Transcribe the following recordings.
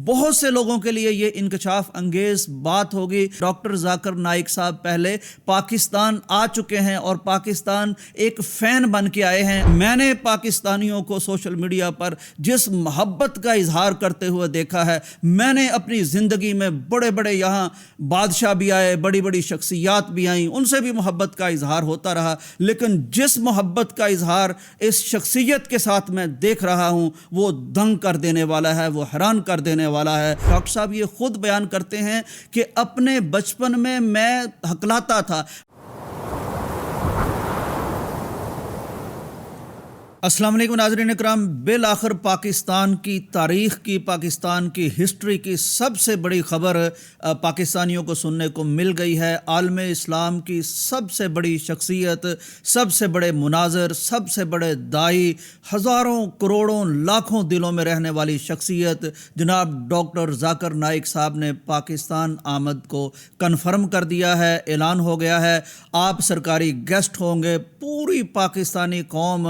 بہت سے لوگوں کے لیے یہ انکشاف انگیز بات ہوگی۔ ڈاکٹر ذاکر نائک صاحب پہلے پاکستان آ چکے ہیں اور پاکستان ایک فین بن کے آئے ہیں۔ میں نے پاکستانیوں کو سوشل میڈیا پر جس محبت کا اظہار کرتے ہوئے دیکھا ہے، میں نے اپنی زندگی میں بڑے بڑے یہاں بادشاہ بھی آئے، بڑی بڑی شخصیات بھی آئیں، ان سے بھی محبت کا اظہار ہوتا رہا، لیکن جس محبت کا اظہار اس شخصیت کے ساتھ میں دیکھ رہا ہوں وہ دنگ کر دینے والا ہے، وہ حیران کر دینے والا ہے۔ ڈاکٹر صاحب یہ خود بیان کرتے ہیں کہ اپنے بچپن میں ہکلاتا تھا۔ السلام علیکم ناظرین اکرام، بالآخر پاکستان کی تاریخ کی، پاکستان کی ہسٹری کی سب سے بڑی خبر پاکستانیوں کو سننے کو مل گئی ہے۔ عالم اسلام کی سب سے بڑی شخصیت، سب سے بڑے مناظر، سب سے بڑے داعی، ہزاروں کروڑوں لاکھوں دلوں میں رہنے والی شخصیت جناب ڈاکٹر ذاکر نائک صاحب نے پاکستان آمد کو کنفرم کر دیا ہے، اعلان ہو گیا ہے۔ آپ سرکاری گیسٹ ہوں گے۔ پوری پاکستانی قوم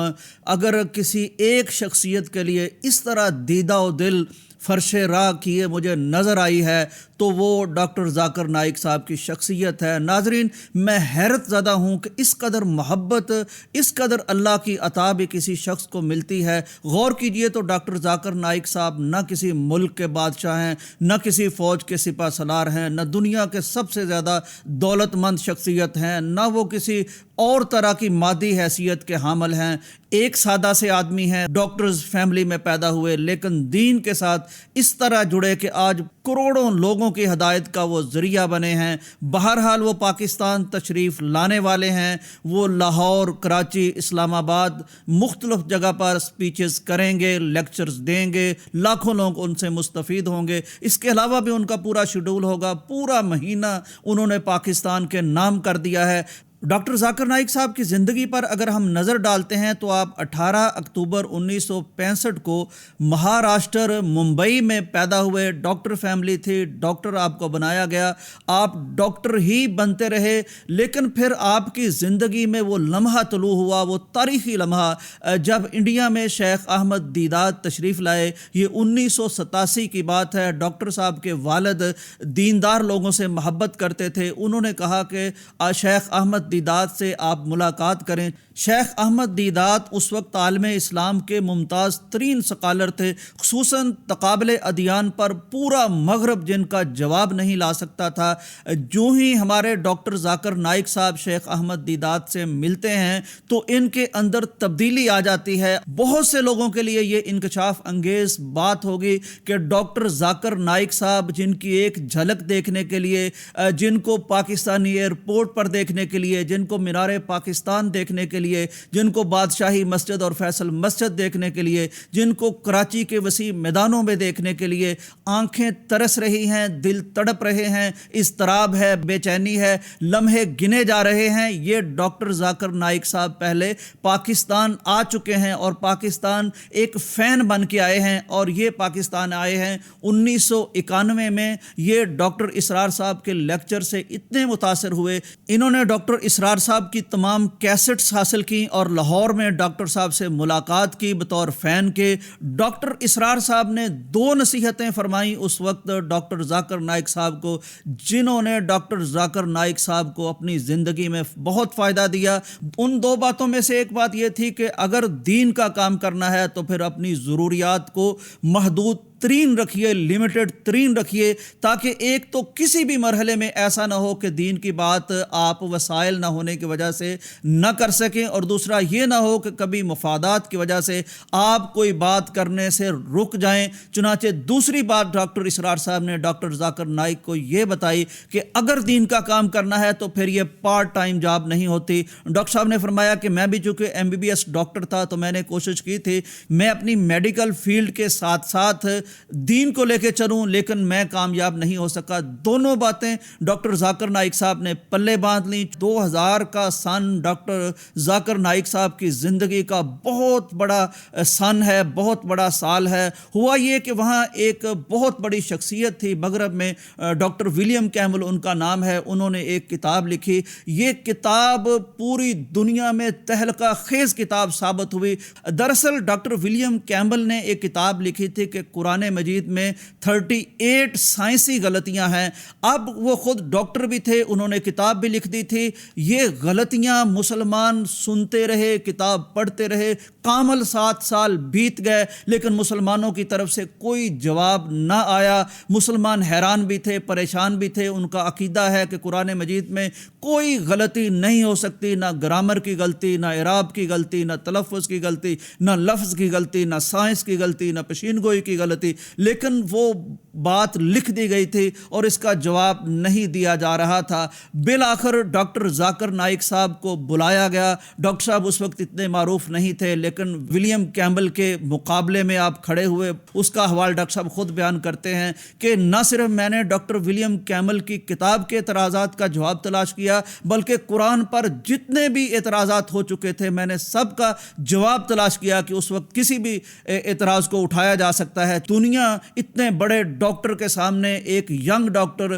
اگر کسی ایک شخصیت کے لیے اس طرح دیدہ و دل فرش راہ کیے مجھے نظر آئی ہے تو وہ ڈاکٹر ذاکر نائک صاحب کی شخصیت ہے۔ ناظرین، میں حیرت زدہ ہوں کہ اس قدر محبت، اس قدر اللہ کی عطا بھی کسی شخص کو ملتی ہے۔ غور کیجئے تو ڈاکٹر ذاکر نائک صاحب نہ کسی ملک کے بادشاہ ہیں، نہ کسی فوج کے سپہ سالار ہیں، نہ دنیا کے سب سے زیادہ دولت مند شخصیت ہیں، نہ وہ کسی اور طرح کی مادی حیثیت کے حامل ہیں۔ ایک سادہ سے آدمی ہیں، ڈاکٹرز فیملی میں پیدا ہوئے، لیکن دین کے ساتھ اس طرح جڑے کہ آج کروڑوں لوگوں کی ہدایت کا وہ ذریعہ بنے ہیں۔ بہرحال وہ پاکستان تشریف لانے والے ہیں۔ وہ لاہور، کراچی، اسلام آباد مختلف جگہ پر سپیچز کریں گے، لیکچرز دیں گے، لاکھوں لوگ ان سے مستفید ہوں گے۔ اس کے علاوہ بھی ان کا پورا شیڈول ہوگا، پورا مہینہ انہوں نے پاکستان کے نام کر دیا ہے۔ ڈاکٹر ذاکر نائک صاحب کی زندگی پر اگر ہم نظر ڈالتے ہیں تو آپ 18 اکتوبر 1965 کو مہاراشٹر ممبئی میں پیدا ہوئے۔ ڈاکٹر فیملی تھی، ڈاکٹر آپ کو بنایا گیا، آپ ڈاکٹر ہی بنتے رہے، لیکن پھر آپ کی زندگی میں وہ لمحہ طلوع ہوا، وہ تاریخی لمحہ جب انڈیا میں شیخ احمد دیدات تشریف لائے۔ یہ 1987 کی بات ہے۔ ڈاکٹر صاحب کے والد دیندار لوگوں سے محبت کرتے تھے۔ انہوں نے کہا کہ شیخ احمد دیدات سے آپ ملاقات کریں۔ شیخ احمد دیدات اس وقت عالم اسلام کے ممتاز ترین سکالر تھے، خصوصاً تقابل ادیان پر پورا مغرب جن کا جواب نہیں لا سکتا تھا۔ جو ہی ہمارے ڈاکٹر ذاکر نائک صاحب شیخ احمد دیدات سے ملتے ہیں تو ان کے اندر تبدیلی آ جاتی ہے۔ بہت سے لوگوں کے لیے یہ انکشاف انگیز بات ہوگی کہ ڈاکٹر ذاکر نائک صاحب جن کی ایک جھلک دیکھنے کے لیے، جن کو پاکستانی ایئرپورٹ پر دیکھنے کے لیے، جن کو مینار پاکستان دیکھنے کے لیے، جن کو بادشاہی مسجد اور فیصل مسجد دیکھنے کے لیے، جن کو کراچی کے وسیع میدانوں میں دیکھنے کے لیے آنکھیں ترس رہی ہیں، دل تڑپ رہے ہیں، اضطراب ہے، بے چینی ہے، لمحے گنے جا رہے ہیں، یہ ڈاکٹر ذاکر نائک صاحب پہلے پاکستان آ چکے ہیں اور پاکستان ایک فین بن کے آئے ہیں۔ اور یہ پاکستان آئے ہیں 1991 میں۔ یہ ڈاکٹر اسرار صاحب کے لیکچر سے اتنے متاثر ہوئے، انہوں نے ڈاکٹر اسرار صاحب کی تمام کیسٹس حاصل کی اور لاہور میں ڈاکٹر صاحب سے ملاقات کی بطور فین کے۔ ڈاکٹر اسرار صاحب نے 2 نصیحتیں فرمائیں اس وقت ڈاکٹر ذاکر نائک صاحب کو، جنہوں نے ڈاکٹر ذاکر نائک صاحب کو اپنی زندگی میں بہت فائدہ دیا۔ ان 2 باتوں میں سے ایک بات یہ تھی کہ اگر دین کا کام کرنا ہے تو پھر اپنی ضروریات کو محدود ترین رکھیے، لمیٹڈ ترین رکھیے، تاکہ ایک تو کسی بھی مرحلے میں ایسا نہ ہو کہ دین کی بات آپ وسائل نہ ہونے کی وجہ سے نہ کر سکیں، اور دوسرا یہ نہ ہو کہ کبھی مفادات کی وجہ سے آپ کوئی بات کرنے سے رک جائیں۔ چنانچہ دوسری بات ڈاکٹر اسرار صاحب نے ڈاکٹر ذاکر نائک کو یہ بتائی کہ اگر دین کا کام کرنا ہے تو پھر یہ پارٹ ٹائم جاب نہیں ہوتی۔ ڈاکٹر صاحب نے فرمایا کہ میں بھی چونکہ MBBS ڈاکٹر تھا تو میں نے کوشش کی تھی میں اپنی میڈیکل فیلڈ کے ساتھ ساتھ دین کو لے کے چلوں، لیکن میں کامیاب نہیں ہو سکا۔ دونوں باتیں ڈاکٹر ذاکر نائک صاحب نے پلے باندھ لیں۔ 2000 کا سن ڈاکٹر ذاکر نائک صاحب کی زندگی کا بہت بڑا سن ہے، بہت بڑا سال ہے۔ ہوا یہ کہ وہاں ایک بہت بڑی شخصیت تھی مغرب میں، ڈاکٹر ولیم کیمبل ان کا نام ہے۔ انہوں نے ایک کتاب لکھی، یہ کتاب پوری دنیا میں تہلکہ خیز کتاب ثابت ہوئی۔ دراصل ڈاکٹر ولیم کیمبل نے ایک کتاب لکھی تھی کہ قرآن قرآن مجید میں 38 سائنسی غلطیاں ہیں. اب وہ خود ڈاکٹر بھی تھے, انہوں نے کتاب بھی لکھ دی تھی. یہ غلطیاں مسلمان سنتے رہے, کتاب پڑھتے رہے, کامل 7 سال بیت گئے, لیکن مسلمانوں کی طرف سے کوئی جواب نہ آیا. مسلمان حیران بھی تھے, پریشان بھی تھے. ان کا عقیدہ ہے کہ قرآن مجید میں کوئی غلطی نہیں ہو سکتی, نہ گرامر کی غلطی, نہ اعراب کی غلطی, نہ تلفظ کی غلطی, نہ لفظ کی غلطی, نہ سائنس کی غلطی, نہ پیشین گوئی کی غلطی. لیکن وہ بات لکھ دی گئی تھی اور اس کا جواب نہیں دیا جا رہا تھا. بالآخر ڈاکٹر ذاکر نائک صاحب کو بلایا گیا. ڈاکٹر صاحب اس وقت اتنے معروف نہیں تھے, لیکن ولیم کیمبل کے مقابلے میں آپ کھڑے ہوئے. اس کا حوال ڈاکٹر صاحب خود بیان کرتے ہیں کہ نہ صرف میں نے ڈاکٹر ولیم کیمبل کی کتاب کے اعتراضات کا جواب تلاش کیا, بلکہ قرآن پر جتنے بھی اعتراضات ہو چکے تھے میں نے سب کا جواب تلاش کیا کہ اس وقت کسی بھی اعتراض کو اٹھایا جا سکتا ہے. دنیا اتنے بڑے ڈاکٹر کے سامنے ایک ینگ ڈاکٹر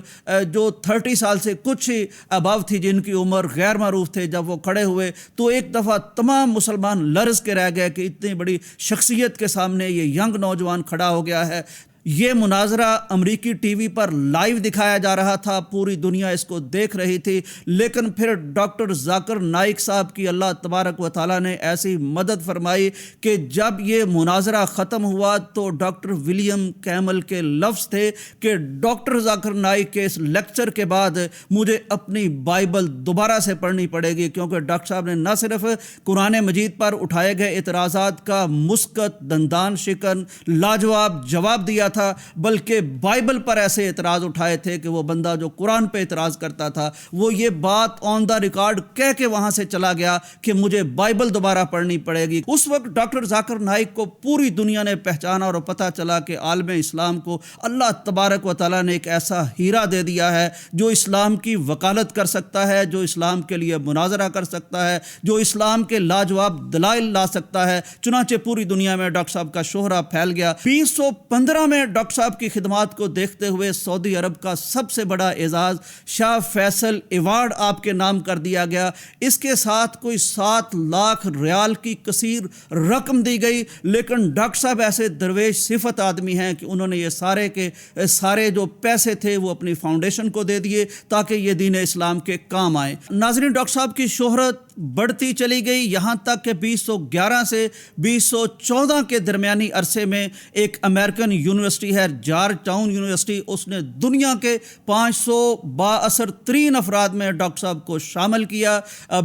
جو 30 سال سے کچھ ہی ابو تھی, جن کی عمر غیر معروف تھے, جب وہ کھڑے ہوئے تو ایک دفعہ تمام مسلمان لرز کے رہ گئے کہ اتنی بڑی شخصیت کے سامنے یہ ینگ نوجوان کھڑا ہو گیا ہے. یہ مناظرہ امریکی ٹی وی پر لائیو دکھایا جا رہا تھا, پوری دنیا اس کو دیکھ رہی تھی. لیکن پھر ڈاکٹر ذاکر نائک صاحب کی اللہ تبارک و تعالیٰ نے ایسی مدد فرمائی کہ جب یہ مناظرہ ختم ہوا تو ڈاکٹر ولیم کیمل کے لفظ تھے کہ ڈاکٹر ذاکر نائک کے اس لیکچر کے بعد مجھے اپنی بائبل دوبارہ سے پڑھنی پڑے گی, کیونکہ ڈاکٹر صاحب نے نہ صرف قرآن مجید پر اٹھائے گئے اعتراضات کا مسکت, دندان شکن, لاجواب جواب دیا تھا, بلکہ بائبل پر ایسے اعتراض اٹھائے تھے کہ وہ بندہ جو قرآن پہ اعتراض کرتا تھا وہ یہ بات آن دا ریکارڈ کہہ کے وہاں سے چلا گیا کہ مجھے بائبل دوبارہ پڑھنی پڑے گی. اس وقت ڈاکٹر ذاکر نائک کو پوری دنیا نے پہچانا اور پتہ چلا کہ عالم اسلام کو اللہ تبارک و تعالیٰ نے ایک ایسا ہیرا دے دیا ہے جو اسلام کی وکالت کر سکتا ہے, جو اسلام کے لیے مناظرہ کر سکتا ہے, جو اسلام کے لاجواب دلائل لا سکتا ہے. چنانچہ پوری دنیا میں ڈاکٹر صاحب کا شہرہ پھیل گیا. 1915 میں ڈاکٹر صاحب کی خدمات کو دیکھتے ہوئے سعودی عرب کا سب سے بڑا اعزاز شاہ فیصل ایوارڈ آپ کے نام کر دیا گیا. اس کے ساتھ کوئی 7 لاکھ ریال کی کثیر رقم دی گئی. لیکن ڈاکٹر صاحب ایسے درویش صفت آدمی ہیں کہ انہوں نے یہ سارے کے سارے جو پیسے تھے وہ اپنی فاؤنڈیشن کو دے دیے تاکہ یہ دین اسلام کے کام آئے. ناظرین, ڈاکٹر صاحب کی شہرت بڑھتی چلی گئی, یہاں تک کہ 2011 سے 2014 کے درمیانی عرصے میں ایک امریکن یونیورسٹی ہے, جارج ٹاؤن یونیورسٹی, اس نے دنیا کے 500 بااثر ترین افراد میں ڈاکٹر صاحب کو شامل کیا.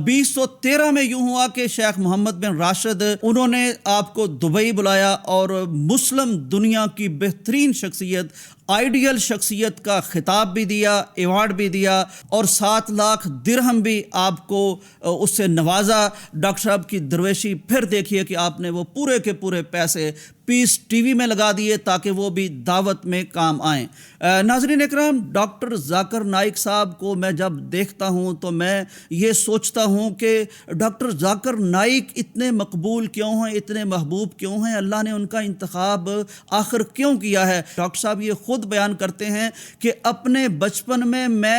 2013 میں یوں ہوا کہ شیخ محمد بن راشد انہوں نے آپ کو دبئی بلایا اور مسلم دنیا کی بہترین شخصیت, آئیڈیل شخصیت کا خطاب بھی دیا, ایوارڈ بھی دیا اور 7 لاکھ درہم بھی آپ کو اس سے نوازا. ڈاکٹر صاحب کی درویشی پھر دیکھیے کہ آپ نے وہ پورے کے پورے پیسے پیس ٹی وی میں لگا دیے تاکہ وہ بھی دعوت میں کام آئیں. ناظرین اکرام, ڈاکٹر ذاکر نائک صاحب کو میں جب دیکھتا ہوں تو میں یہ سوچتا ہوں کہ ڈاکٹر ذاکر نائک اتنے مقبول کیوں ہیں, اتنے محبوب کیوں ہیں, اللہ نے ان کا انتخاب آخر کیوں کیا ہے. ڈاکٹر صاحب یہ خود بیان کرتے ہیں کہ اپنے بچپن میں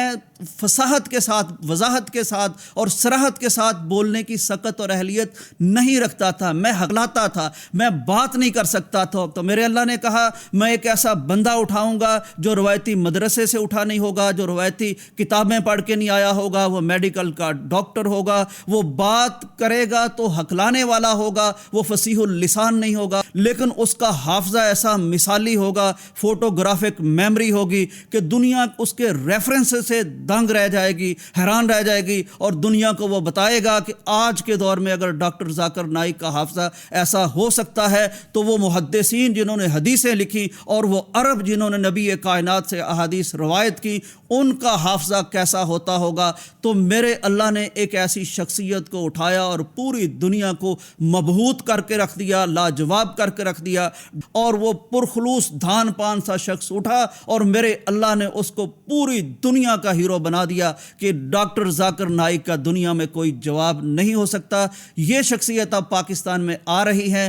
فصاحت کے ساتھ, وضاحت کے ساتھ اور صراحت کے ساتھ بولنے کی سکت اور اہلیت نہیں رکھتا تھا. میں ہکلاتا تھا, میں بات نہیں کر سکتا تھا. تو میرے اللہ نے کہا میں ایک ایسا بندہ اٹھاؤں گا جو روایتی مدرسے سے اٹھا نہیں ہوگا, جو روایتی کتابیں پڑھ کے نہیں آیا ہوگا, وہ میڈیکل کا ڈاکٹر ہوگا, وہ بات کرے گا تو ہکلانے والا ہوگا, وہ فصیح اللسان نہیں ہوگا, لیکن اس کا حافظہ ایسا مثالی ہوگا, فوٹوگرافک میموری ہوگی کہ دنیا اس کے ریفرنس سے دنگ رہ جائے گی, حیران رہ جائے گی, اور دنیا کو وہ بتائے گا کہ آج کے دور میں اگر ڈاکٹر ذاکر نائک کا حافظہ ایسا ہو سکتا ہے تو وہ محدثین جنہوں نے حدیثیں لکھی اور وہ عرب جنہوں نے نبی کائنات سے احادیث روایت کی ان کا حافظہ کیسا ہوتا ہوگا. تو میرے اللہ نے ایک ایسی شخصیت کو اٹھایا اور پوری دنیا کو مبہوت کر کے رکھ دیا, لاجواب کر کے رکھ دیا, اور وہ پرخلوص دھان پان سا شخص اٹھا اور میرے اللہ نے اس کو پوری دنیا کا ہیرو بنا دیا کہ ڈاکٹر ذاکر نائک کا دنیا میں کوئی جواب نہیں ہو سکتا۔ یہ شخصیت اب پاکستان میں آ رہی ہیں۔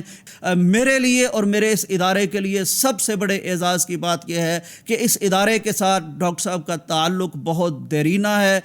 میرے لیے اور میرے اس ادارے کے لیے سب سے بڑے اعزاز کی بات یہ ہے کہ اس ادارے کے ساتھ ڈاکٹر صاحب کا تعلق بہت دیرینہ ہے،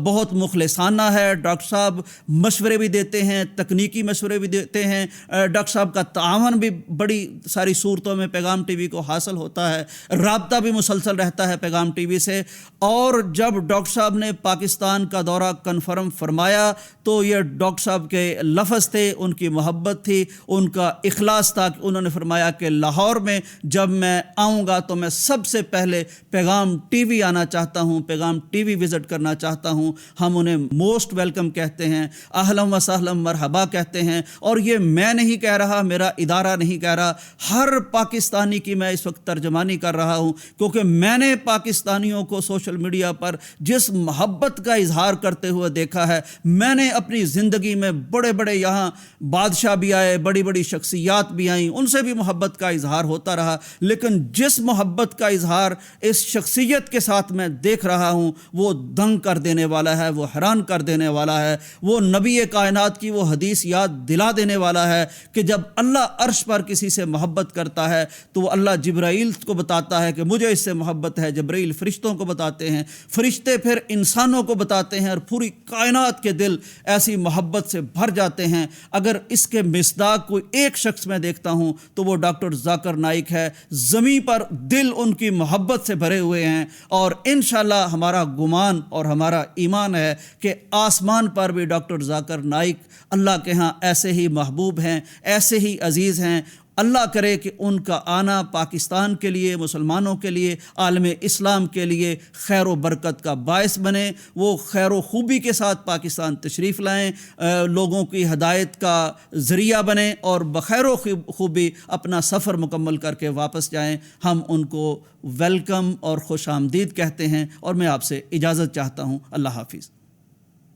بہت مخلصانہ ہے۔ ڈاکٹر صاحب مشورے بھی دیتے ہیں، تکنیکی مشورے بھی دیتے ہیں۔ ڈاکٹر صاحب کا تعاون بھی بڑی ساری صورتوں میں پیغام ٹی وی کو حاصل ہوتا ہے، رابطہ بھی مسلسل رہتا ہے پیغام ٹی وی سے۔ اور جب ڈاکٹر صاحب نے پاکستان کا دورہ کنفرم فرمایا تو یہ ڈاکٹر صاحب کے لفظ تھے، ان کی محبت تھی، ان کا اخلاص تھا کہ انہوں نے فرمایا کہ لاہور میں جب میں آؤں گا تو میں سب سے پہلے پیغام ٹی وی آنا چاہتا ہوں، پیغام ٹی وی وزٹ کرنا چاہتا ہوں۔ ہم انہیں موسٹ ویلکم کہتے ہیں، اہلا و سہلا مرحبا کہتے ہیں۔ اور یہ میں نہیں کہہ رہا، میرا ادارہ نہیں کہہ رہا، ہر پاکستانی کی میں اس وقت ترجمانی کر رہا ہوں، کیونکہ میں نے پاکستانیوں کو سوشل میڈیا پر جس محبت کا اظہار کرتے ہوئے دیکھا ہے، میں نے اپنی زندگی میں بڑے بڑے یہاں بادشاہ بھی آئے، بڑی بڑی شخصیات بھی آئیں، ان سے بھی محبت کا اظہار ہوتا رہا، لیکن جس محبت کا اظہار اس شخصیت کے ساتھ میں دیکھ رہا ہوں وہ دنگ کر دینے والا ہے، وہ حیران کر دینے والا ہے۔ وہ نبی کائنات کی وہ حدیث یاد دلا دینے والا ہے کہ جب اللہ عرش پر کسی سے محبت کرتا ہے تو وہ اللہ جبرائیل کو بتاتا ہے کہ مجھے اس سے محبت ہے، جبرائیل فرشتوں کو بتاتے ہیں، فرشتے پھر انسانوں کو بتاتے ہیں، اور پوری کائنات کے دل ایسی محبت سے بھر جاتے ہیں۔ اگر اس کے مصداق کوئی ایک شخص میں دیکھتا ہوں تو وہ ڈاکٹر ذاکر نائک ہے۔ زمین پر دل ان کی محبت سے بھرے ہوئے ہیں، اور انشاءاللہ ہمارا گمان اور ہمارا ایمان ہے کہ آسمان پر بھی ڈاکٹر ذاکر نائک اللہ کے ہاں ایسے ہی محبوب ہیں، ایسے ہی عزیز ہیں۔ اللہ کرے کہ ان کا آنا پاکستان کے لیے، مسلمانوں کے لیے، عالم اسلام کے لیے خیر و برکت کا باعث بنے۔ وہ خیر و خوبی کے ساتھ پاکستان تشریف لائیں، لوگوں کی ہدایت کا ذریعہ بنیں، اور بخیر و خوبی اپنا سفر مکمل کر کے واپس جائیں۔ ہم ان کو ویلکم اور خوش آمدید کہتے ہیں، اور میں آپ سے اجازت چاہتا ہوں۔ اللہ حافظ۔